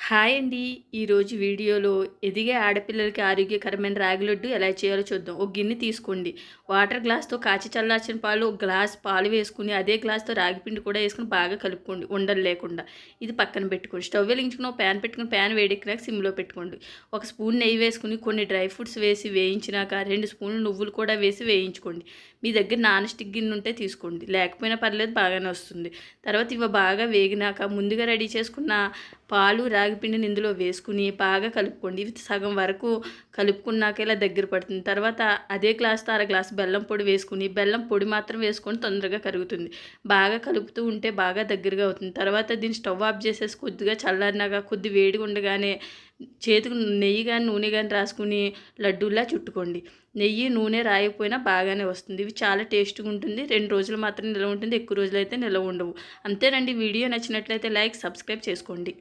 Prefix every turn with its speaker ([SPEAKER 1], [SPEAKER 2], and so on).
[SPEAKER 1] Hi అండి. ఈరోజు వీడియోలో ఎదిగే ఆడపిల్లలకి ఆరోగ్యకరమైన రాగి లడ్డు ఎలా చేయాలో చూద్దాం. ఒక గిన్నె తీసుకోండి. వాటర్ గ్లాస్‌తో కాచి చల్లార్చిన పాలు, ఒక గ్లాస్ పాలు వేసుకొని, అదే గ్లాస్‌తో రాగి పిండి కూడా వేసుకొని బాగా కలుపుకోండి ఉండలు లేకుండా. ఇది పక్కన పెట్టుకోండి. స్టవ్ వెలిగించుకొని ఒక ప్యాన్ పెట్టుకొని, ప్యాన్ వేడెక్కినాక సిమ్‌లో పెట్టుకోండి. ఒక స్పూన్ నెయ్యి వేసుకొని, కొన్ని డ్రై ఫ్రూట్స్ వేసి వేయించినాక 2 స్పూన్లు నువ్వులు కూడా వేసి వేయించుకోండి. మీ దగ్గర నాన్ స్టిక్ గిన్నె ఉంటే తీసుకోండి. లేకపోయినా పర్లేదు, బాగానే వస్తుంది. తర్వాత ఇవి బాగా వేగినాక ముందుగా రెడీ చేసుకున్న పాలు, రాగి పిండిని ఇందులో వేసుకుని బాగా కలుపుకోండి. ఇవి సగం వరకు కలుపుకున్నాక ఇలా దగ్గర పడుతుంది. తర్వాత అదే గ్లాస్‌తో అర గ్లాస్ బెల్లం పొడి వేసుకుని, బెల్లం పొడి మాత్రం వేసుకొని తొందరగా కరుగుతుంది. బాగా కలుపుతూ ఉంటే బాగా దగ్గరగా అవుతుంది. తర్వాత దీన్ని స్టవ్ ఆఫ్ చేసేసి కొద్దిగా చల్లారినాక కొద్ది వేడిగా ఉండగానే చేతికి నెయ్యి గాని, నూనె గాని రాసుకుని లడ్డూలా చుట్టుకోండి. నెయ్యి, నూనె రాయకపోయినా బాగానే వస్తుంది. ఇవి చాలా టేస్ట్‌గా ఉంటుంది. 2 రోజులు మాత్రం నిల్వ ఉంటుంది. ఎక్కువ రోజులైతే నిల్వ ఉండవు. అంతేనండి. వీడియో నచ్చినట్లయితే లైక్, సబ్స్క్రైబ్ చేసుకోండి.